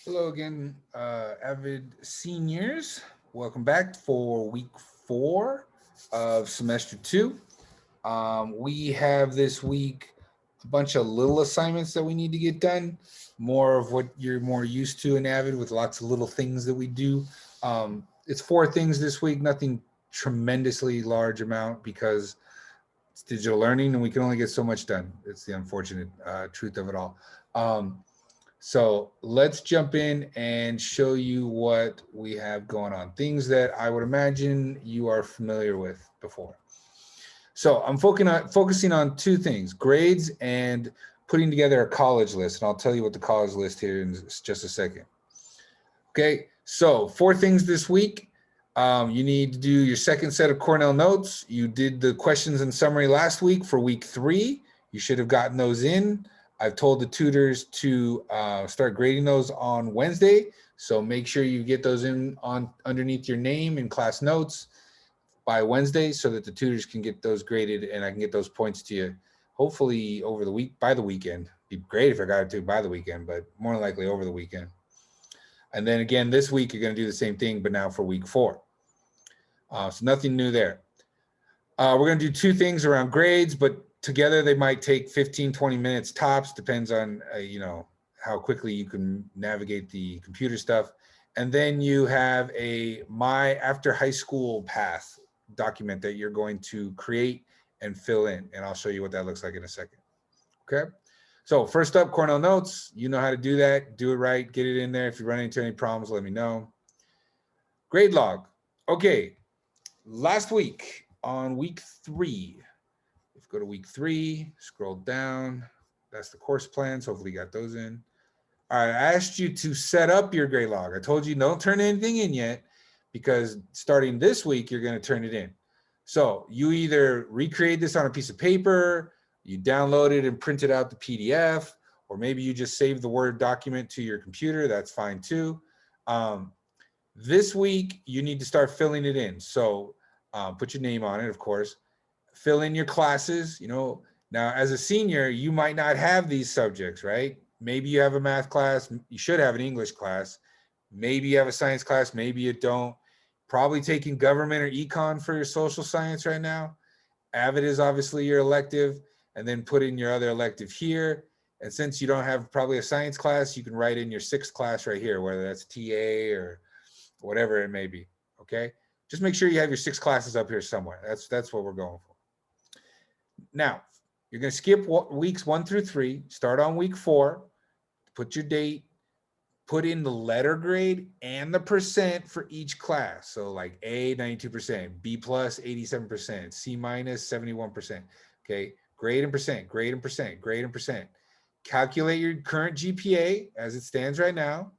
Hello again, AVID Seniors. Welcome back for week 4 of semester 2. We have this week a bunch of little assignments that we need to get done, more of what you're more used to in AVID with lots of little things that we do. It's 4 things this week, nothing tremendously large amount because it's digital learning and we can only get so much done. It's the unfortunate truth of it all. So let's jump in and show you what we have going on. Things that I would imagine you are familiar with before. So I'm focusing on 2 things, grades and putting together a college list. And I'll tell you what the college list here in just a second. Okay, so 4 things this week. You need to do your second set of Cornell notes. You did the questions and summary last week for week 3. You should have gotten those in. I've told the tutors to start grading those on Wednesday. So make sure you get those in on underneath your name in class notes by Wednesday so that the tutors can get those graded and I can get those points to you hopefully over the week, by the weekend. It'd be great if I got it to by the weekend, but more likely over the weekend. And then again, this week, you're going to do the same thing, but now for week 4. So nothing new there. We're going to do 2 things around grades, but together they might take 15, 20 minutes tops. Depends on, how quickly you can navigate the computer stuff. And then you have a My After High School Path document that you're going to create and fill in. And I'll show you what that looks like in a second. Okay. So first up, Cornell Notes. You know how to do that. Do it right. Get it in there. If you run into any problems, let me know. Grade log. Okay. Last week on week 3, if you go to week 3, scroll down. That's the course plans. Hopefully you got those in. All right. I asked you to set up your grade log. I told you don't turn anything in yet because starting this week, you're going to turn it in. So you either recreate this on a piece of paper, you download it and print it out the PDF, or maybe you just save the Word document to your computer. That's fine too. This week, you need to start filling it in. So put your name on it, of course. Fill in your classes. Now as a senior, you might not have these subjects, right? Maybe you have a math class. You should have an English class. Maybe you have a science class. Maybe you don't. Probably taking government or econ for your social science right now. AVID is obviously your elective, and then put in your other elective here. And since you don't have probably a science class, you can write in your 6th class right here, whether that's TA or whatever it may be. Okay. Just make sure you have your 6 classes up here somewhere. That's what we're going for. Now, you're going to skip weeks 1 through 3, start on week 4, put your date, put in the letter grade and the percent for each class. So like A, 92%, B plus, 87%, C minus, 71%. Okay, grade and percent, grade and percent, grade and percent. Calculate your current GPA as it stands right now.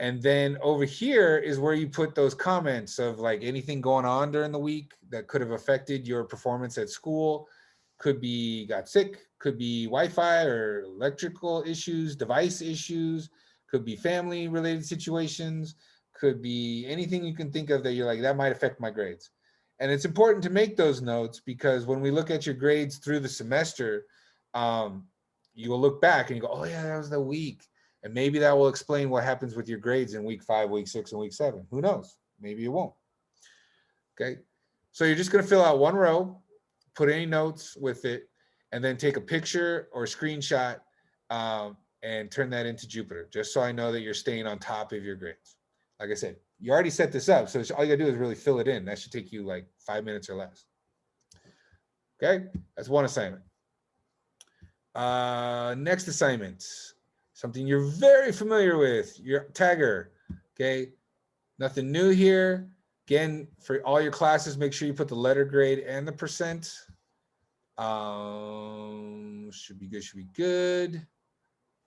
And then over here is where you put those comments of like anything going on during the week that could have affected your performance at school. Could be got sick, could be Wi-Fi or electrical issues, device issues, could be family related situations, could be anything you can think of that you're like, that might affect my grades. And it's important to make those notes because when we look at your grades through the semester, you will look back and you go, oh yeah, that was the week. And maybe that will explain what happens with your grades in week 5, week 6, and week 7. Who knows? Maybe it won't. Okay. So you're just going to fill out one row, put any notes with it, and then take a picture or a screenshot and turn that into Jupyter, just so I know that you're staying on top of your grades. Like I said, you already set this up, so all you gotta do is really fill it in. That should take you like 5 minutes or less. Okay, that's one assignment. Next assignment, something you're very familiar with, your tagger. Okay, nothing new here. Again, for all your classes, make sure you put the letter grade and the percent. Should be good, should be good.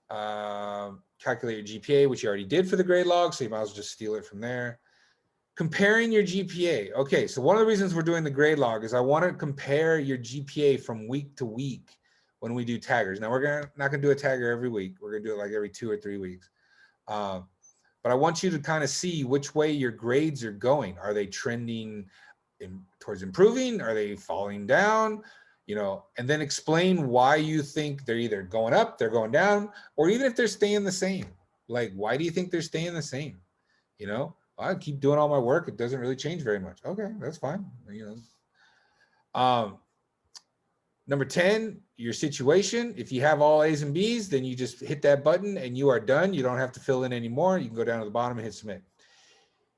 Calculate your GPA, which you already did for the grade log, so you might as well just steal it from there. Comparing your GPA. Okay, so one of the reasons we're doing the grade log is I want to compare your GPA from week to week when we do taggers. Now, we're not going to do a tagger every week. We're going to do it like every 2 or 3 weeks. But I want you to kind of see which way your grades are going. Are they trending towards improving? Are they falling down? And then explain why you think they're either going up, they're going down, or even if they're staying the same. Like, why do you think they're staying the same? You know, I keep doing all my work. It doesn't really change very much. Okay, that's fine. You know, number 10, your situation. If you have all A's and B's, then you just hit that button and you are done. You don't have to fill in anymore. You can go down to the bottom and hit submit.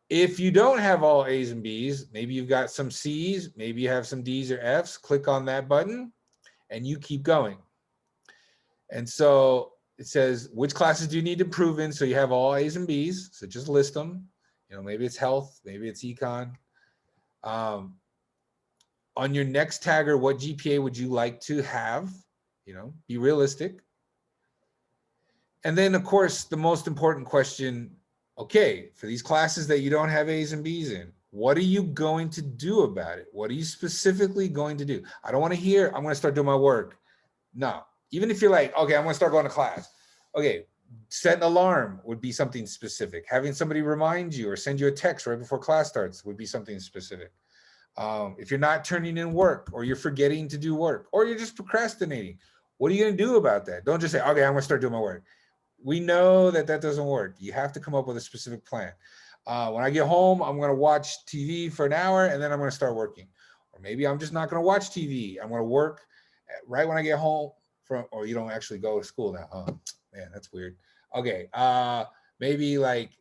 If you don't have all A's and B's, maybe you've got some C's, maybe you have some D's or F's, click on that button and you keep going. And so it says, which classes do you need to improve in? So you have all A's and B's. So just list them. You know, maybe it's health, maybe it's econ. On your next tagger, what GPA would you like to have? You know, be realistic. And then, of course, the most important question, okay, for these classes that you don't have A's and B's in, what are you going to do about it? What are you specifically going to do? I don't want to hear, I'm going to start doing my work. No, even if you're like, okay, I'm going to start going to class. Okay, set an alarm would be something specific. Having somebody remind you or send you a text right before class starts would be something specific. If you're not turning in work or you're forgetting to do work or you're just procrastinating, what are you going to do about that? Don't just say, okay, I'm going to start doing my work. We know that that doesn't work. You have to come up with a specific plan. When I get home, I'm going to watch TV for an hour and then I'm going to start working. Or maybe I'm just not going to watch TV. I'm going to work right when I get home from, or you don't actually go to school now. Oh, man, that's weird. Okay. Maybe like,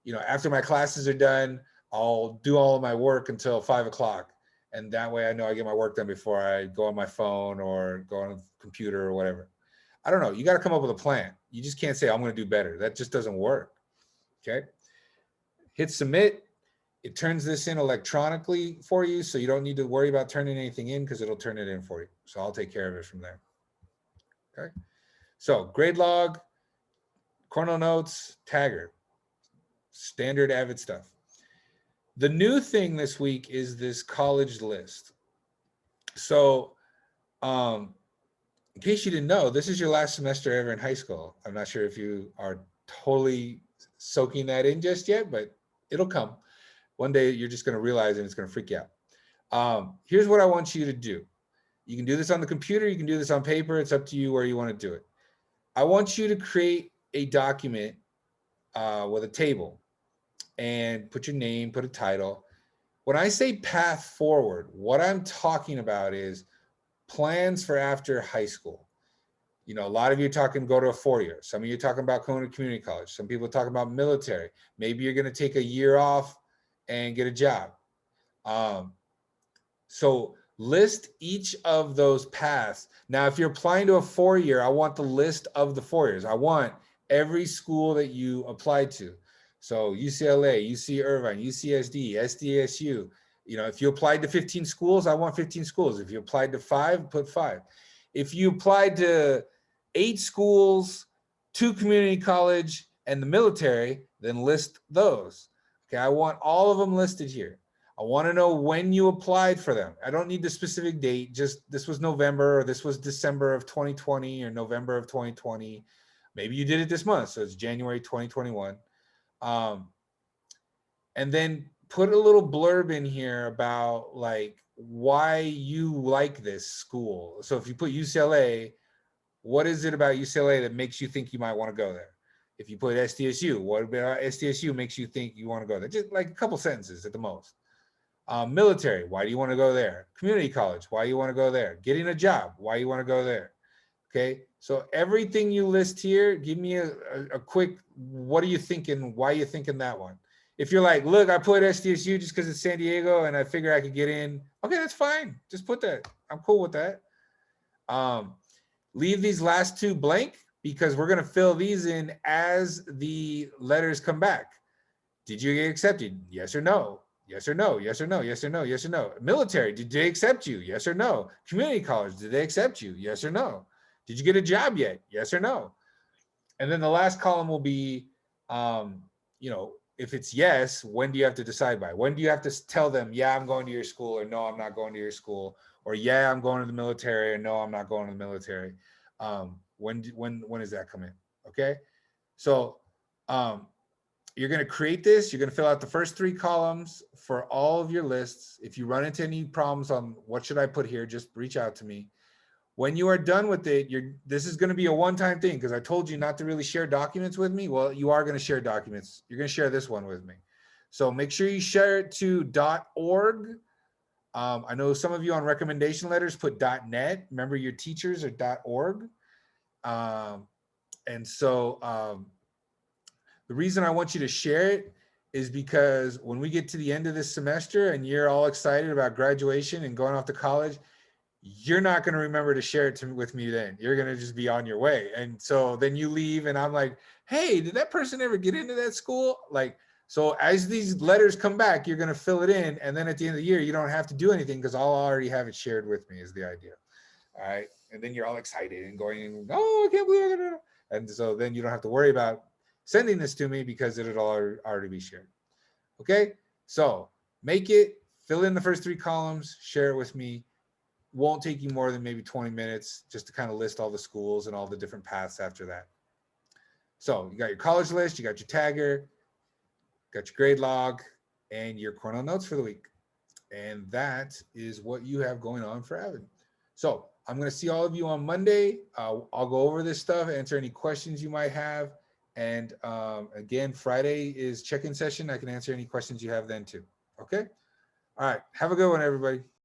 you know, after my classes are done, I'll do all of my work until 5 o'clock. And that way I know I get my work done before I go on my phone or go on a computer or whatever. I don't know. You got to come up with a plan. You just can't say, I'm going to do better. That just doesn't work. Okay. Hit submit. It turns this in electronically for you. So you don't need to worry about turning anything in because it'll turn it in for you. So I'll take care of it from there. Okay. So grade log, Cornell notes, tagger, standard AVID stuff. The new thing this week is this college list. So, in case you didn't know, this is your last semester ever in high school. I'm not sure if you are totally soaking that in just yet, but it'll come. One day you're just going to realize and it's going to freak you out. Here's what I want you to do. You can do this on the computer. You can do this on paper. It's up to you where you want to do it. I want you to create a document with a table and put your name, put a title. When I say path forward, what I'm talking about is plans for after high school. You know, a lot of you are talking go to a 4-year. Some of you are talking about going to community college. Some people are talking about military. Maybe you're going to take a year off and get a job. So list each of those paths. Now, if you're applying to a 4-year, I want the list of the 4 years. I want every school that you applied to. So UCLA, UC Irvine, UCSD, SDSU. You know, if you applied to 15 schools, I want 15 schools. If you applied to 5, put 5. If you applied to 8 schools, 2 community college, and the military, then list those. Okay, I want all of them listed here. I want to know when you applied for them. I don't need the specific date. Just this was November or this was December of 2020 or November of 2020. Maybe you did it this month, so it's January 2021. And then put a little blurb in here about like why you like this school. So if you put UCLA, what is it about UCLA that makes you think you might want to go there? If you put SDSU, what about SDSU makes you think you want to go there? Just like a couple sentences at the most. Military, why do you want to go there? Community college, why you want to go there? Getting a job, why you want to go there? Okay, so everything you list here, give me a quick, what are you thinking? Why are you thinking that one? If you're like, look, I put SDSU just because it's San Diego and I figure I could get in. Okay, that's fine. Just put that. I'm cool with that. Leave these last 2 blank because we're going to fill these in as the letters come back. Did you get accepted? Yes or no? Yes or no? Yes or no? Yes or no? Yes or no? Military, did they accept you? Yes or no? Community college, did they accept you? Yes or no? Did you get a job yet? Yes or no? And then the last column will be, you know, if it's yes, when do you have to decide by? When do you have to tell them, yeah, I'm going to your school, or no, I'm not going to your school, or yeah, I'm going to the military, or no, I'm not going to the military. When does that come in? Okay, so you're going to create this. You're going to fill out the first 3 columns for all of your lists. If you run into any problems on what should I put here, just reach out to me. When you are done with it, this is going to be a one-time thing because I told you not to really share documents with me. Well, you are going to share documents. You're going to share this one with me. So make sure you share it to .org. I know some of you on recommendation letters put .net. Remember, your teachers are .org. And so the reason I want you to share it is because when we get to the end of this semester and you're all excited about graduation and going off to college, you're not going to remember to share it with me then. You're going to just be on your way. And so then you leave and I'm like, hey, did that person ever get into that school? Like, so as these letters come back, you're going to fill it in. And then at the end of the year, you don't have to do anything because I'll already have it shared with me is the idea. All right. And then you're all excited and going, oh, I can't believe it. And so then you don't have to worry about sending this to me because it'll already be shared. Okay. So make it, fill in the first 3 columns, share it with me. Won't take you more than maybe 20 minutes just to kind of list all the schools and all the different paths after that. So you got your college list, you got your tagger, got your grade log, and your Cornell notes for the week. And that is what you have going on for AVID. So I'm going to see all of you on Monday. I'll go over this stuff, answer any questions you might have. And again, Friday is check-in session. I can answer any questions you have then too. Okay. All right. Have a good one, everybody.